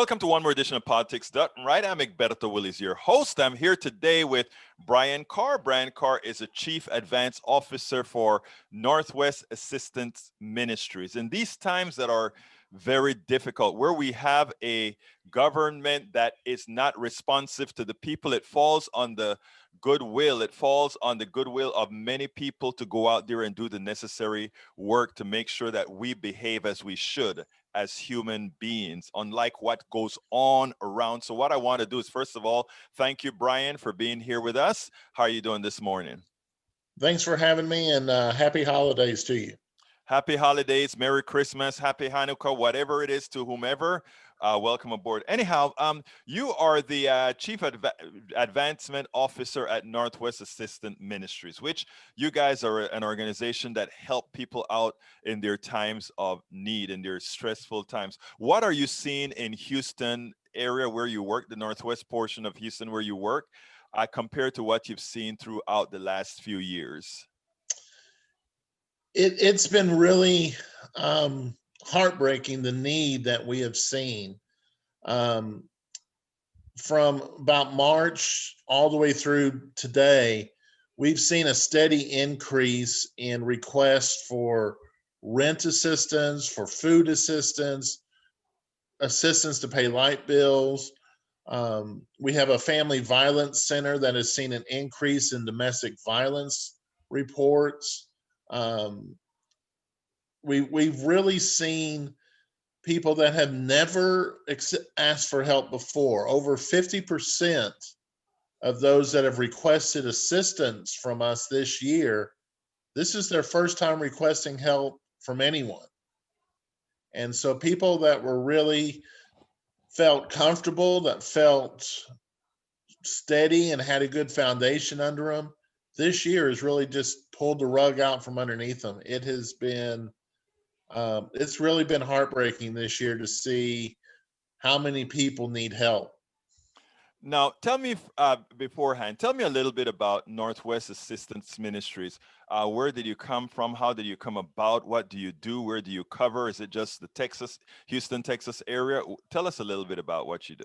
Welcome to one more edition of Politics Done Right. I'm Egberto Willis, your host. I'm here today with Brian Carr. Brian Carr is a Chief Advance Officer for Northwest Assistance Ministries. In these times that are very difficult, where we have a government that is not responsive to the people, it falls on the goodwill. It falls on the goodwill of many people to go out there and do the necessary work to make sure that we behave as we should as human beings, unlike what goes on around. So what I want to do is, first of all, thank you, Brian, for being here with us. How are you doing this morning? Thanks for having me, and happy holidays to you. Happy holidays, Merry Christmas, Happy Hanukkah, whatever it is to whomever. Welcome aboard. Anyhow, you are the Chief Advancement Officer at Northwest Assistance Ministries, which you guys are an organization that help people out in their times of need, in their stressful times. What are you seeing in Houston area where you work, the Northwest portion of Houston where you work, compared to what you've seen throughout the last few years? It's been really heartbreaking, the need that we have seen um, from about March all the way through today. We've seen a steady increase in requests for rent assistance, for food assistance, assistance to pay light bills. We have a family violence center that has seen an increase in domestic violence reports. Um, we've really seen people that have never asked for help before. Over 50% of those that have requested assistance from us this year, this is their first time requesting help from anyone. And so people that were really felt comfortable, that felt steady and had a good foundation under them, this year has really just pulled the rug out from underneath them. It's really been heartbreaking this year to see how many people need help. Now, tell me beforehand, tell me a little bit about Northwest Assistance Ministries. Where did you come from? How did you come about? What do you do? Where do you cover? Is it just the Houston, Texas area? Tell us a little bit about what you do.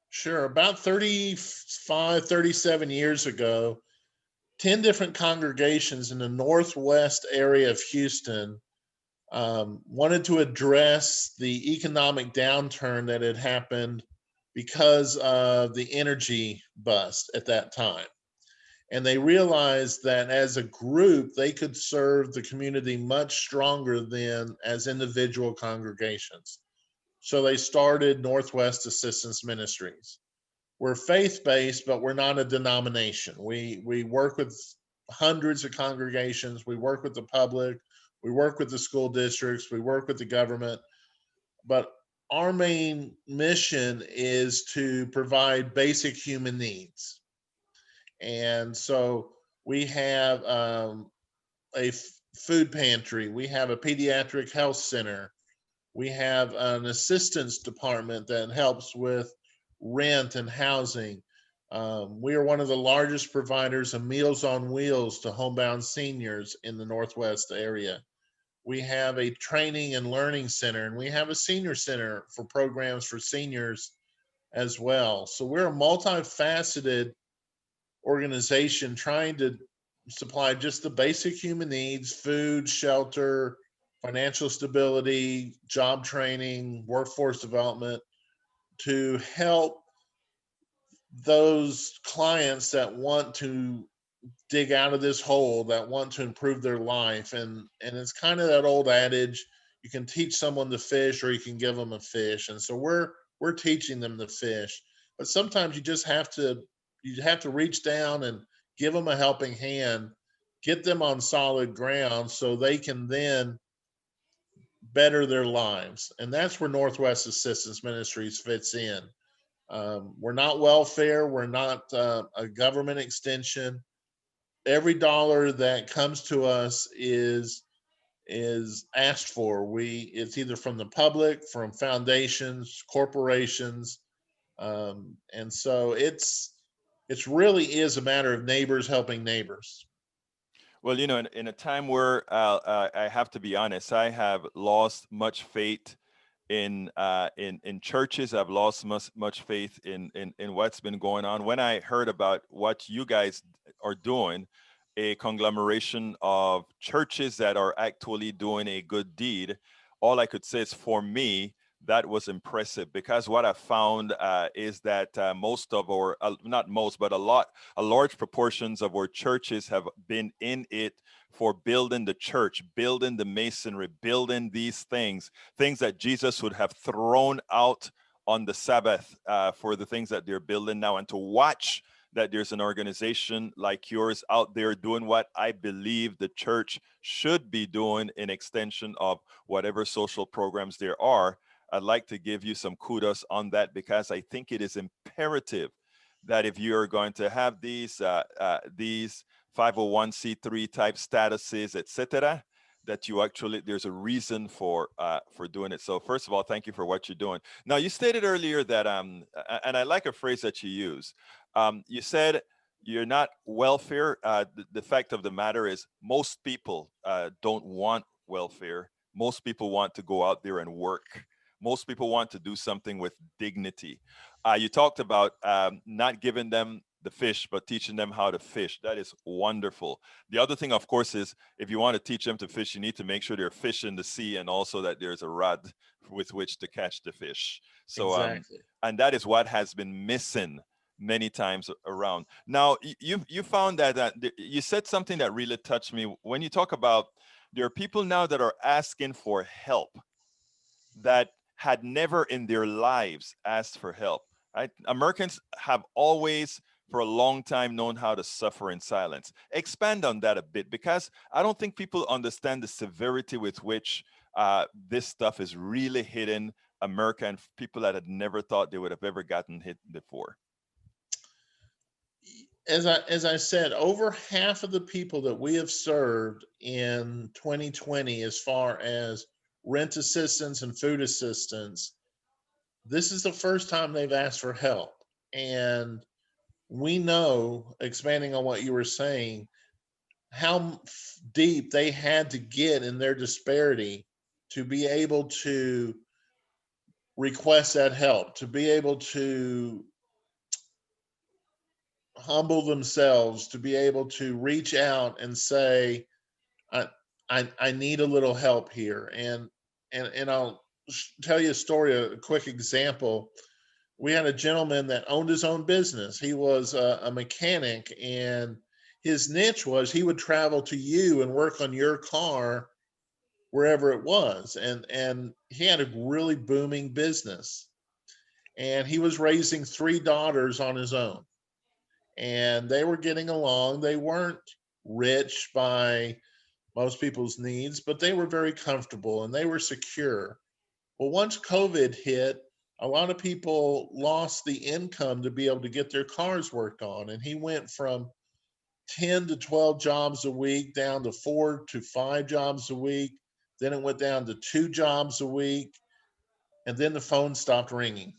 Sure. About 35, 37 years ago, 10 different congregations in the northwest area of Houston wanted to address the economic downturn that had happened because of the energy bust at that time. And they realized that as a group, they could serve the community much stronger than as individual congregations. So they started Northwest Assistance Ministries. We're faith-based, but we're not a denomination. We work with hundreds of congregations. We work with the public. We work with the school districts. We work with the government. But our main mission is to provide basic human needs. And so we have a food pantry. We have a pediatric health center. We have an assistance department that helps with rent and housing. We are one of the largest providers of Meals on Wheels to homebound seniors in the Northwest area. We have a training and learning center, and we have a senior center for programs for seniors as well. So we're a multifaceted organization trying to supply just the basic human needs: food, shelter, financial stability, job training, workforce development, to help those clients that want to dig out of this hole, that want to improve their life. And it's kind of that old adage, you can teach someone to fish or you can give them a fish. And so we're teaching them to fish. But sometimes you have to reach down and give them a helping hand, get them on solid ground so they can then better their lives. And that's where Northwest Assistance Ministries fits in. We're not welfare. We're not a government extension. Every dollar that comes to us is asked for. It's either from the public, from foundations, corporations, and so it's really is a matter of neighbors helping neighbors. Well, in a time where I have to be honest, I have lost much faith in churches. I've lost much faith in what's been going on. When I heard about what you guys are doing, a conglomeration of churches that are actually doing a good deed, all I could say is, for me, that was impressive, because what I found is that most of our, not most, but a large proportions of our churches have been in it for building the church, building the masonry, building these things that Jesus would have thrown out on the Sabbath for the things that they're building now. And to watch that there's an organization like yours out there doing what I believe the church should be doing in extension of whatever social programs there are, I'd like to give you some kudos on that, because I think it is imperative that if you are going to have these 501c3 type statuses, etc., that you actually, there's a reason for doing it. So first of all, thank you for what you're doing. Now, you stated earlier that and I like a phrase that you use. You said you're not welfare. The fact of the matter is, most people don't want welfare. Most people want to go out there and work. Most people want to do something with dignity. You talked about not giving them the fish, but teaching them how to fish. That is wonderful. The other thing, of course, is if you want to teach them to fish, you need to make sure they're fish in the sea, and also that there's a rod with which to catch the fish. So, Exactly. and that is what has been missing many times around. Now, you found that you said something that really touched me when you talk about there are people now that are asking for help that had never in their lives asked for help. Right? Americans have always, for a long time, known how to suffer in silence. Expand on that a bit, because I don't think people understand the severity with which this stuff is really hitting America and people that had never thought they would have ever gotten hit before. As I said, over half of the people that we have served in 2020, as far as rent assistance and food assistance, this is the first time they've asked for help. And we know, expanding on what you were saying, how deep they had to get in their disparity to be able to request that help, to be able to humble themselves, to be able to reach out and say, I, I need a little help here. And I'll tell you a story, a quick example. We had a gentleman that owned his own business. He was a mechanic, and his niche was he would travel to you and work on your car wherever it was. And he had a really booming business. And he was raising three daughters on his own. And they were getting along. They weren't rich by most people's needs, but they were very comfortable and they were secure. Well, once COVID hit, a lot of people lost the income to be able to get their cars worked on. And he went from 10 to 12 jobs a week down to 4 to 5 jobs a week. Then it went down to 2 jobs a week. And then the phone stopped ringing.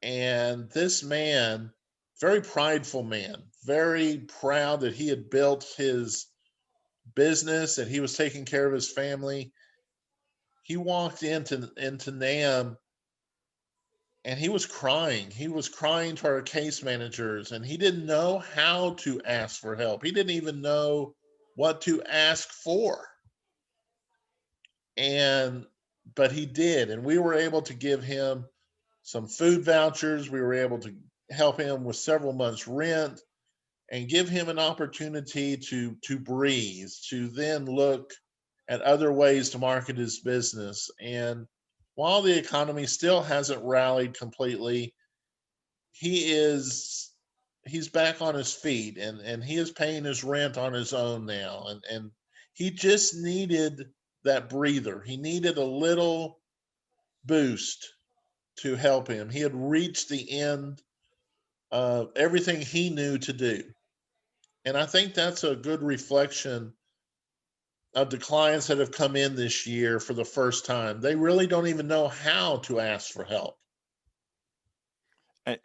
And this man, very prideful man, very proud that he had built his business, that he was taking care of his family. He walked into NAM and he was crying. He was crying to our case managers, and he didn't know how to ask for help. He didn't even know what to ask for. And but he did, and we were able to give him some food vouchers. We were able to help him with several months rent and give him an opportunity to breathe, to then look at other ways to market his business. And while the economy still hasn't rallied completely, he's back on his feet, and he is paying his rent on his own now. And he just needed that breather. He needed a little boost to help him. He had reached the end of everything he knew to do. And I think that's a good reflection of the clients that have come in this year for the first time. They really don't even know how to ask for help. And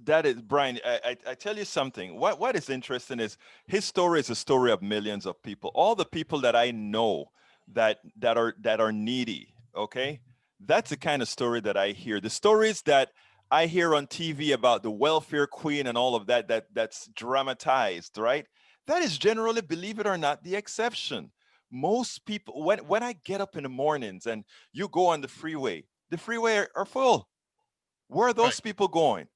that is, Brian, I tell you something. What is interesting is his story is a story of millions of people. All the people that I know that are needy, Okay. That's the kind of story that I hear. The stories that I hear on TV about the welfare queen and all of that, that's dramatized, right? That is generally, believe it or not, the exception. Most people, when I get up in the mornings and you go on the freeway are full. Where are Right. those people going?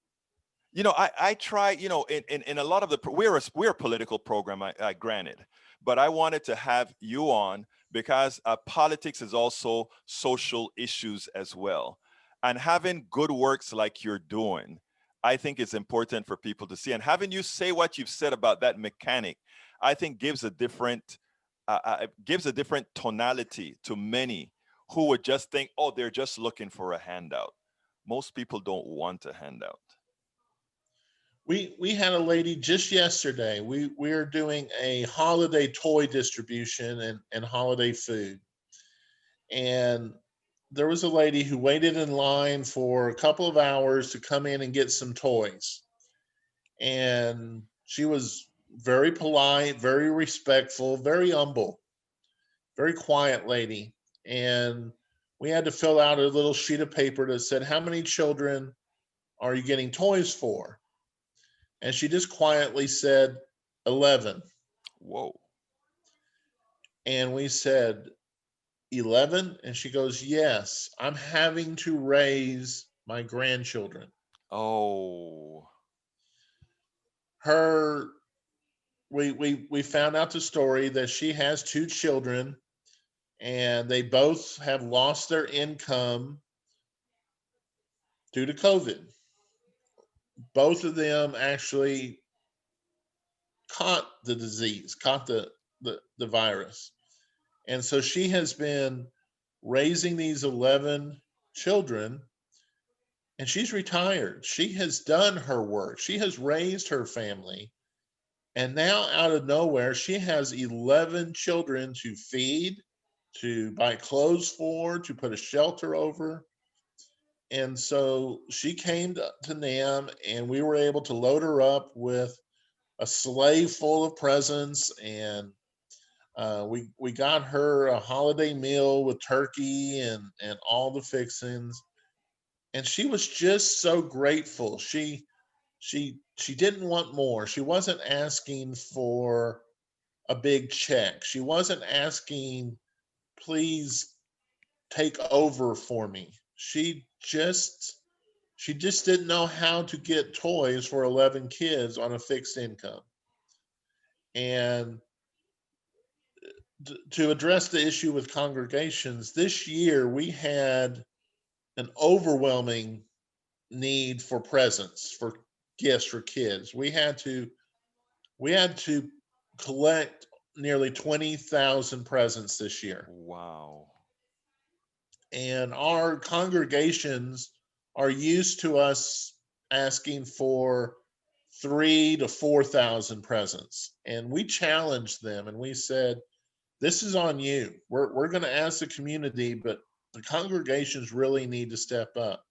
I try, in a lot of we're a political program, I granted, but I wanted to have you on because politics is also social issues as well. And having good works like you're doing, I think it's important for people to see. And having you say what you've said about that mechanic, I think gives a different tonality to many who would just think, oh, they're just looking for a handout. Most people don't want a handout. We had a lady just yesterday. We're doing a holiday toy distribution and holiday food. And there was a lady who waited in line for a couple of hours to come in and get some toys. And she was very polite, very respectful, very humble, very quiet lady. And we had to fill out a little sheet of paper that said, "How many children are you getting toys for?" And she just quietly said, 11. Whoa. And we said, 11? And she goes, "Yes, I'm having to raise my grandchildren." Oh, Her, we found out the story that she has two children and they both have lost their income due to COVID. Both of them actually caught the disease, caught the virus. And so she has been raising these 11 children and she's retired. She has done her work. She has raised her family. And now, out of nowhere, she has 11 children to feed, to buy clothes for, to put a shelter over. And so she came to NAM, and we were able to load her up with a sleigh full of presents. And we got her a holiday meal with turkey and all the fixings. And she was just so grateful. She didn't want more. She wasn't asking for a big check. She wasn't asking, "Please take over for me." She just didn't know how to get toys for 11 kids on a fixed income. And to address the issue with congregations, this year we had an overwhelming need for presents, for gifts for kids. We had to collect nearly 20,000 presents this year. wow. And our congregations are used to us asking for 3 to 4,000 presents. And we challenged them and we said, "This is on you. We're going to ask the community, but the congregations really need to step up."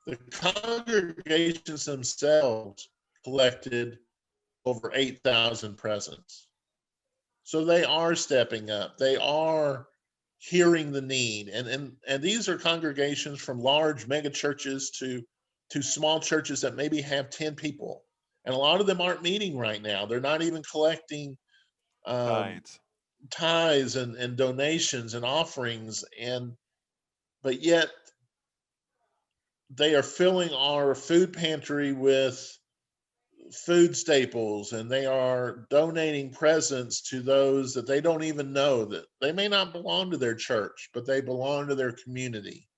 The congregations themselves collected over 8,000 presents. So they are stepping up. They are hearing the need. And these are congregations from large mega churches to small churches that maybe have 10 people. And a lot of them aren't meeting right now. They're not even collecting um, Tides. tithes and donations and offerings. But yet they are filling our food pantry with food staples, and they are donating presents to those that they don't even know, that they may not belong to their church, but they belong to their community.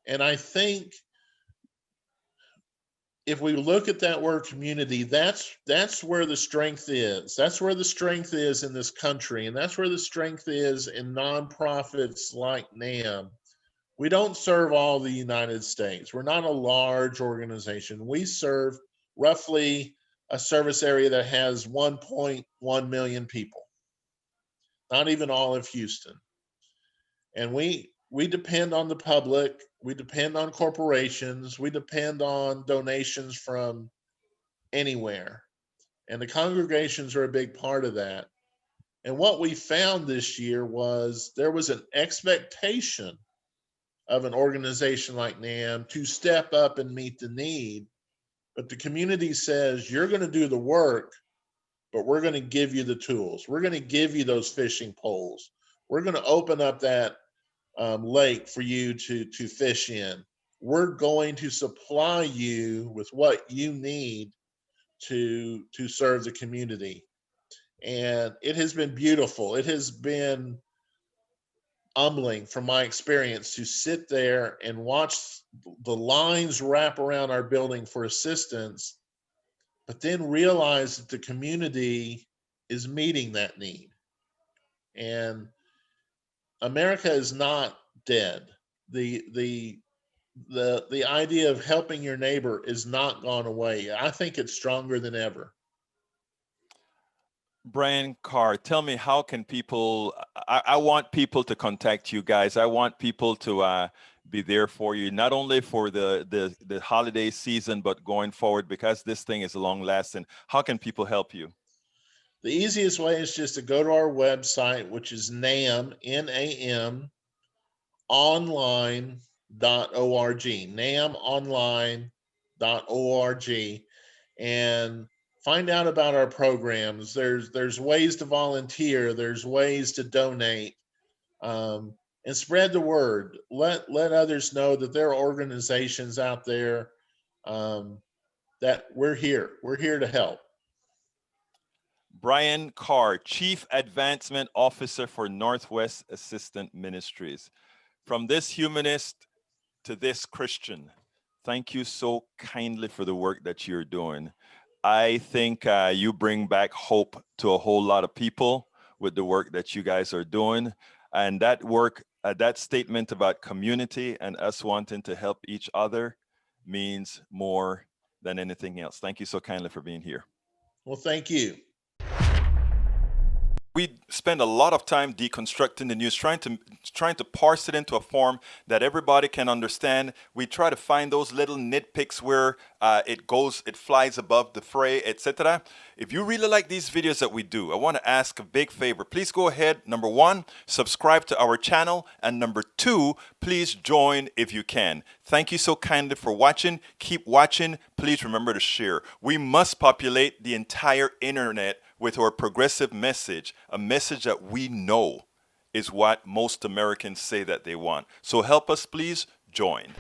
And I think if we look at that word community, that's where the strength is. That's where the strength is in this country, and that's where the strength is in nonprofits like NAM. We don't serve all the United States. We're not a large organization. We serve roughly a service area that has 1.1 million people, not even all of Houston. And we depend on the public, we depend on corporations, we depend on donations from anywhere. And the congregations are a big part of that. And what we found this year was there was an expectation of an organization like NAM to step up and meet the need. But the community says, you're going to do the work, but we're going to give you the tools. We're going to give you those fishing poles. We're going to open up that lake for you to fish in. We're going to supply you with what you need to serve the community. And it has been beautiful. It has been humbling from my experience to sit there and watch the lines wrap around our building for assistance, but then realize that the community is meeting that need. And America is not dead. The idea of helping your neighbor is not gone away. I think it's stronger than ever. Brian Carr, tell me, how can people, I want people to contact you guys. I want people to be there for you, not only for the holiday season, but going forward, because this thing is long lasting. How can people help you? The easiest way is just to go to our website, which is NAM, N-A-M, online.org, namonline.org, and find out about our programs. There's ways to volunteer. There's ways to donate, and spread the word. Let others know that there are organizations out there, that we're here. We're here to help. Brian Carr, Chief Advancement Officer for Northwest Assistance Ministries. From this humanist to this Christian, thank you so kindly for the work that you're doing. I think you bring back hope to a whole lot of people with the work that you guys are doing. And that work, that statement about community and us wanting to help each other means more than anything else. Thank you so kindly for being here. Well, thank you. We spend a lot of time deconstructing the news, trying to parse it into a form that everybody can understand. We try to find those little nitpicks where it flies above the fray, etc. If you really like these videos that we do, I want to ask a big favor. Please go ahead. Number one, subscribe to our channel, and number two, please join if you can. Thank you so kindly for watching. Keep watching. Please remember to share. We must populate the entire internet with our progressive message, a message that we know is what most Americans say that they want. So help us, please join.